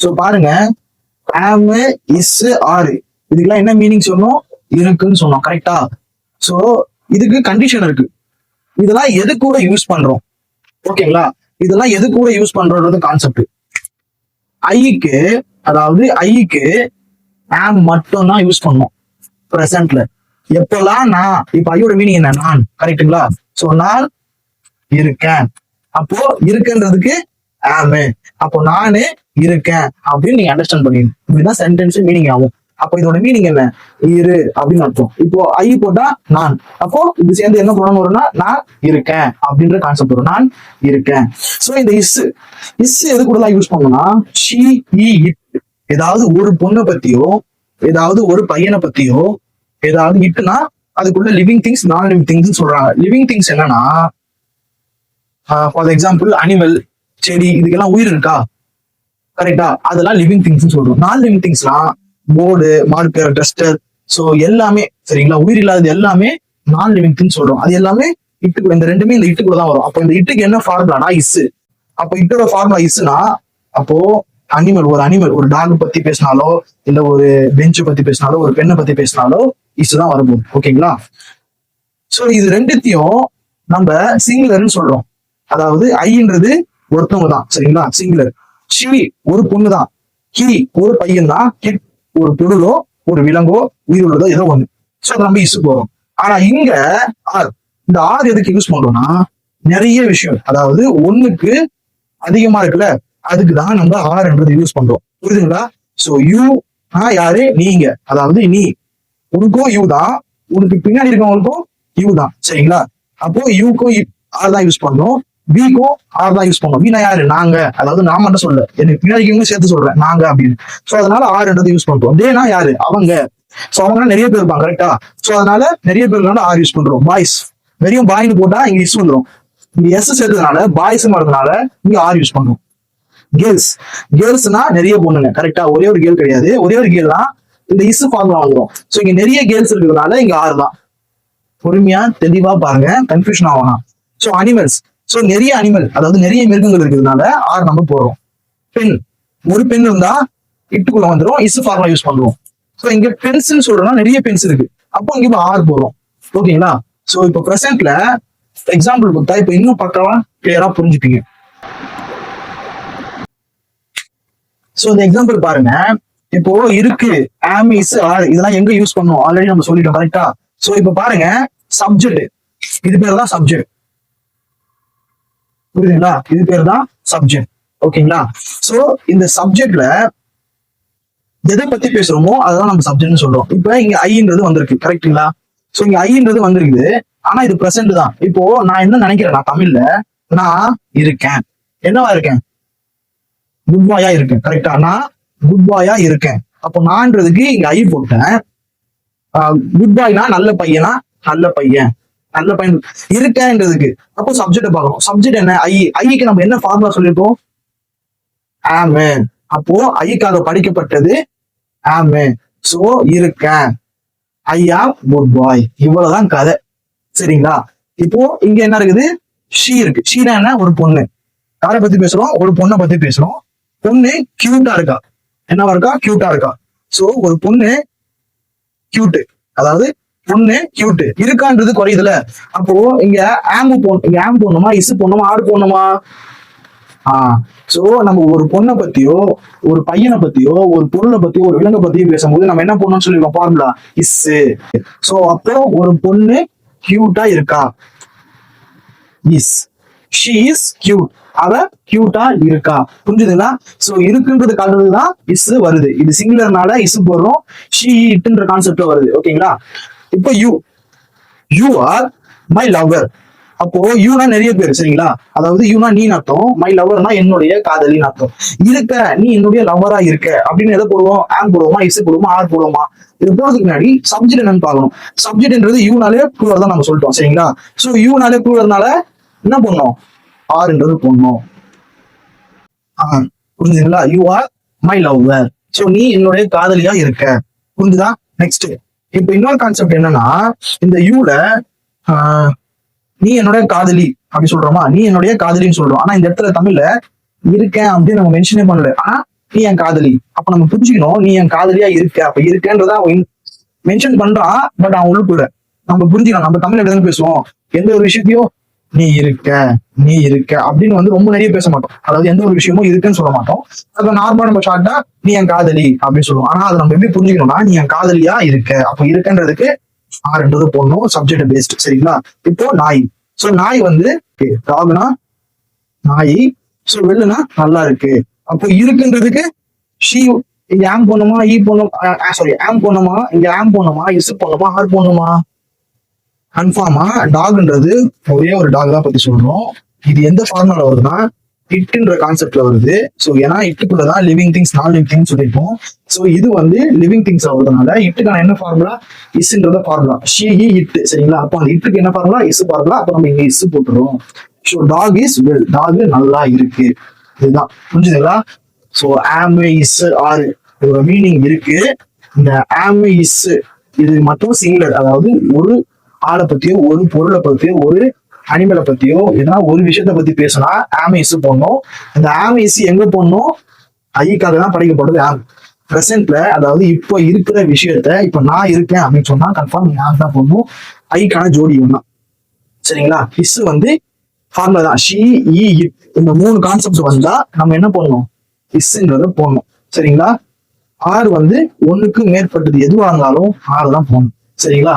So பாருங்க, am, is, are இதுக்கெல்லாம் என்ன மீனிங் சொன்னோம்? இருக்குன்னு சொன்னோம். கரெக்டா? சோ இதுக்கு கண்டிஷன் இருக்கு. இதெல்லாம் எது கூட யூஸ் பண்றோம்? ஓகேங்களா? இதெல்லாம் எது கூட யூஸ் பண்றது கான்செப்ட். ஐக்கு, அதாவது ஐக்கு am மட்டும் தான் யூஸ் பண்ணோம் பிரசன்ட்ல. எப்பெல்லாம் நான், இப்ப ஐயோட மீனிங் என்ன? நான். கரெக்டுங்களா? சோ நான் இருக்கேன். அப்போ இருக்குன்றதுக்கு am. அப்போ நானு இருக்கேன் அப்படின்னு நீங்க அண்டர்ஸ்டாண்ட் பண்ணிடணும். இப்படிதான் சென்டென்ஸ் மீனிங் ஆகும். அப்போ இதோட மீனிங் என்ன? இரு அப்படின்னு அர்த்தம். இப்போ ஐ போட்டா நான், அப்போ இது சேர்ந்து என்ன ப்ரொனவுன் வரும்னா நான் இருக்கேன் அப்படின்ற கான்செப்ட் வரும். நான் இருக்கேன். சோ இந்த இஸ் எது கூட யூஸ் பண்ணணும்னா she, he, it. ஏதாவது ஒரு பொண்ணை பத்தியோ, ஏதாவது ஒரு பையனை பத்தியோ, ஏதாவது இட்டுனா அதுக்குள்ள living things, non living things சொல்றாங்க. லிவிங் திங்ஸ் என்னன்னா, ஃபார் எக்ஸாம்பிள் அனிமல், செடி, இதுக்கெல்லாம் உயிர் இருக்கா? கரெக்டா? அதெல்லாம் லிவிங் திங்ஸ் சொல்றோம். நான் லிவிங் திங்ஸ்லாம் போர்டு, மார்க்கர், டஸ்டர், சோ எல்லாமே சரிங்களா, உயிர் இல்லாதது எல்லாமே நான் லிவிங் திங்ஸ் சொல்றோம். அது எல்லாமே இட்டுக்குள்ள, இந்த ரெண்டுமே இந்த இட்டுக்குள்ள தான் வரும். அப்போ இந்த இட்டுக்கு என்ன ஃபார்முலானா இஸ். அப்போ இட்டோட ஃபார்முலா இஸ்னா, அப்போ அனிமல், ஒரு டாக் பத்தி பேசினாலோ, இல்ல ஒரு பெஞ்சை பத்தி பேசினாலோ, ஒரு பெண்ணை பத்தி பேசினாலோ இஸ் தான் வரும்போது. ஓகேங்களா? சோ இது ரெண்டுத்தையும் நம்ம சிங்குலர்னு சொல்றோம். அதாவது ஐன்றது ஒருத்தவங்க தான் சரிங்களா, சிங்குலர். ஷி ஒரு பொண்ணு தான். ஹி ஒரு பையன் தான். கிட் ஒரு பொருளோ, ஒரு விலங்கோ, உயிர் உள்ளதோ ஏதோ ஒண்ணு. சோ நம்ம இஸ் போறோம். ஆனா இங்க ஆர், இந்த ஆர் எதுக்கு யூஸ் பண்றோம்னா நிறைய விஷயம், அதாவது ஒண்ணுக்கு அதிகமா இருக்குல்ல, அதுக்குதான் நம்ம ஆர்ன்றது யூஸ் பண்றோம். புரியுதுங்களா? சோ யூ யாரு? நீங்க, அதாவது நீ, உனக்கும் யூ தான், உனக்கு பின்னாடி இருக்கவங்களுக்கும் யூ தான். சரிங்களா? அப்போ யூக்கும் ஆர் தான் யூஸ் பண்ணணும், வீக்கும் ஆர் தான் யூஸ் பண்ணணும். வீணா யாரு? நாங்க, அதாவது நான் மட்டும் சொல்ல, எனக்கு பின்னாடி சேர்த்து சொல்றேன் நாங்க அப்படின்னு. சோ அதனால ஆர்ன்றது யூஸ் பண்றோம். தேனா யாரு? அவங்க. சோ அவங்க நிறைய பேர் இருப்பாங்க. கரெக்டா? சோ அதனால நிறைய பேர் ஆர் யூஸ் பண்றோம். பாய்ஸ், வெறும் பாய்னு போட்டா இங்க இஸ் வந்துடும். இங்க எஸ் சேர்த்ததுனால பாய்ஸ் வரதுனால இங்க ஆர் யூஸ் பண்றோம். கேர்ள்ஸ்னா நிறைய பொண்ணுங்க. கரெக்டா? ஒரே ஒரு கேர்ள் கிடையாது. ஒரே ஒரு கேர்ள் தான் இந்த இஸ் ஃபார்முலா வந்துடும். சோ இங்க நிறைய கேர்ள்ஸ் இருக்கிறதுனால இங்க ஆறு தான். பொறுமையா தெளிவா பாருங்க, கன்ஃபியூஷன் ஆகலாம். சோ அனிமல்ஸ், சோ நிறைய அனிமல், அதாவது நிறைய மிருகங்கள் இருக்கிறதுனால ஆறு நம்ம போடுறோம். பெண், ஒரு பெண் இருந்தா இட்டுக்குள்ள வந்துடும், இஸ் ஃபார்முலா யூஸ் பண்ணுவோம். சோ இங்க பென்சில் சொல்றோம்னா நிறைய பென்ஸ் இருக்கு, அப்போ இங்க ஆறு போடுறோம். ஓகேங்களா? சோ இப்போ பிரசன்ட்ல எக்ஸாம்பிள் கொடுத்தா இப்ப இன்னும் பக்கவா கிளியரா புரிஞ்சுப்பீங்க. சோ இந்த எக்ஸாம்பிள் பாருங்க. இப்போ இருக்கு am, is, are இதெல்லாம் எங்க யூஸ் பண்ணுவோம் ஆல்ரெடி நம்ம சொல்லிட்டோம். கரெக்டா? சோ இப்ப பாருங்க, சப்ஜெக்ட், இது பேர் தான் சப்ஜெக்ட். புரியுதுங்களா? இது பேர் தான் சப்ஜெக்ட். ஓகேங்களா? சோ இந்த சப்ஜெக்ட்ல எதை பத்தி பேசுறோமோ அதான் நம்ம சப்ஜெக்ட்னு சொல்றோம். இப்ப இங்க ஐன்றது வந்திருக்கு. கரெக்டுங்களா? சோ இங்க ஐன்றது வந்திருக்குது, ஆனா இது பிரசன்ட் தான். இப்போ நான் என்ன நினைக்கிறேன், நான் தமிழ்ல நான் இருக்கேன், என்னவா இருக்கேன்? குட் பாயா இருக்கேன். கரெக்டா? நான் குட் பாயா இருக்கேன். அப்போ நான்றதுக்கு இங்க ஐ போட்டேன். குட் பாய்னா நல்ல பையனா, நல்ல பையன், நல்ல பையன் இருக்கேன்றதுக்கு. அப்போ சப்ஜெக்ட் பார்க்கணும். சப்ஜெக்ட் என்ன? ஐக்கு நம்ம என்ன ஃபார்முலா சொல்லியிருக்கோம்? ஆம். அப்போ ஐக்காக படிக்கப்பட்டது ஆம். சோ இருக்கேன், ஐ ஆம் குட் பாய். இவ்வளவுதான் கதை. சரிங்களா? இப்போ இங்க என்ன இருக்குது? ஷீ இருக்கு. ஷீனா என்ன? ஒரு பொண்ணு. யாரை பத்தி பேசுறோம்? ஒரு பொண்ணை பத்தி பேசுறோம். பொண்ணு கியூட்டா இருக்கா. என்னவா இருக்கா? கியூட்டா இருக்கா. சோ ஒரு பொண்ணு கியூட், அதாவது பொண்ணு கியூட் இருக்கான்றது குறையுதுல. அப்போ இங்க ஆம் போடணுமா, இஸ் போடணுமா, ஆறு போடணுமா? சோ நம்ம ஒரு பொண்ணை பத்தியோ, ஒரு பையனை பத்தியோ, ஒரு பொருளை பத்தியோ, ஒரு விலங்கை பத்தியோ பேசும்போது நம்ம என்ன பண்ணணும்னு சொல்லிருக்கோம் ஃபார்முலா இஸ். சோ அப்போ ஒரு பொண்ணு கியூட்டா இருக்கா, இஸ். ஷீ இஸ் கியூட், அவ கியூட்டா இருக்கா. புரிஞ்சுதுங்களா? சோ இருக்குன்றது காட்டுறதுதான் இஸ் வருது. இது சிங்குலர்னால இஸ் போடுறோம், ஷீ இட்ன்ற கான்செப்ட்ல வருது. ஓகேங்களா? இப்போ யூ ஆர் மை லவர். அப்போ யூனா நிறைய பேர். சரிங்களா? அதாவது யூனா நீ அர்த்தம், மை லவர்னா என்னுடைய காதலின்னு அர்த்தம். இருக்க, நீ என்னுடைய லவரா இருக்க அப்படின்னு எதை போடுவோம்? ஆம் போடுவோமா, இஸ் போடுவோமா, ஆர் போடுவோமா? இது போறதுக்கு முன்னாடி சப்ஜெக்ட் என்னன்னு பார்க்கணும். சப்ஜெக்ட்ன்றது யூனாலே ப்ளூரல் தான் நம்ம சொல்லிட்டோம். சரிங்களா? சோ யூனாலே ப்ளூரல்னால என்ன பண்ணணும்? ஆர்ன்றது போடணும். புரிஞ்சுங்களா? You are my lower. So நீ என்னுடைய காதலியா இருக்க. புரிஞ்சுதா? நெக்ஸ்ட் இப்ப இன்னொரு கான்செப்ட் என்னன்னா, இந்த யூல நீ என்னுடைய காதலி அப்படி சொல்றோமா, நீ என்னுடைய காதலின்னு சொல்றோம். ஆனா இந்த இடத்துல தமிழ்ல இருக்கேன் அப்படின்னு நம்ம மென்ஷனே பண்ணல. ஆனா நீ என் காதலி. அப்ப நம்ம புரிஞ்சுக்கணும் நீ என் காதலியா இருக்க. அப்ப இருக்கன்றத அவன் மென்ஷன் பண்றான். பட் அவன் உள்ளுக்குள்ள நம்ம புரிஞ்சுக்கணும். நம்ம தமிழ் எப்படி பேசுவோம், எந்த ஒரு விஷயத்தையும் நீ இருக்க நீ இருக்க அப்படின்னு வந்து ரொம்ப நிறைய பேச மாட்டோம். அதாவது எந்த ஒரு விஷயமும் இருக்குன்னு சொல்ல மாட்டோம். அப்ப நார்மலா நம்ம ஷார்ட்டா நீ என் காதலி அப்படின்னு சொல்லுவோம். ஆனா அதை நம்ம எப்படி புரிஞ்சுக்கணும்னா நீ என் காதலியா இருக்க. அப்ப இருக்கன்றதுக்கு ஆறுன்றது போடணும், சப்ஜெக்ட் பேஸ்ட். சரிங்களா? இப்போ நாய். சோ நாய் வந்து டாக்னா நாய். சோ வெள்ளுனா நல்லா இருக்கு. அப்போ இருக்குன்றதுக்கு ஷீ இங்க ஆம் போடணுமா, ஈ போடணும், சாரி ஆம் போடணுமா, இங்க ஆம் போடணுமா, இஸ் போடணுமா, ஆர் போடணுமா? கன்ஃபார்மா டாக்ன்றது ஒரே ஒரு டாக் தான் பத்தி சொல்றோம். இது எந்த ஃபார்முலா வருதுன்னா இட்ன்ற கான்செப்ட்ல வருது. சோ ஏன்னா இட்டுக்குள்ளதான் living things non living things சொல்லியிருப்போம். சோ இது வந்து லிவிங் திங்ஸ் ஆகுறதுனால இட்டுக்கான என்ன ஃபார்முலா, இஸ்ன்றத ஃபார்முலா. ஷீ இட். சரிங்களா? அப்போ அந்த இட்டுக்கு என்ன ஃபார்முலா, இஸ் ஃபார்முலா. அப்போ நம்ம இங்க இஸ் போட்டுறோம். So dog is well, dog நல்லா இருக்கு. இதுதான் புரிஞ்சுதுங்களா? ஸோ ஆம் இஸ் ஆறு ஒரு மீனிங் இருக்கு. இந்த ஆம் இஸ் இது மட்டும் சிங்குலர், அதாவது ஒரு ஆளை பத்தியோ ஒரு பொருளை பத்தியோ ஒரு அனிமலை பத்தியோ ஏன்னா ஒரு விஷயத்த பத்தி பேசினா ஆம் இஸ் போடணும். இந்த ஆம் இஸ் எங்க போடணும், ஐக்காக தான் படைக்கப்படுது ஆம். பிரசன்ட்ல அதாவது இப்போ இருக்கிற விஷயத்த இப்ப நான் இருக்கேன் அப்படின்னு சொன்னா கன்ஃபார்ம் ஆம் தான் போடணும். ஐக்கான ஜோடி ஒண்ணா. சரிங்களா? இஸ் வந்து ஃபார்முலா தான். ஷீ இ இட் இந்த மூணு கான்செப்ட் வந்தா நம்ம என்ன பண்ணணும், இஸ்ன்றத போடணும். சரிங்களா? ஆறு வந்து ஒண்ணுக்கு மேற்பட்டது எதுவா இருந்தாலும் ஆறு தான் போடணும். சரிங்களா?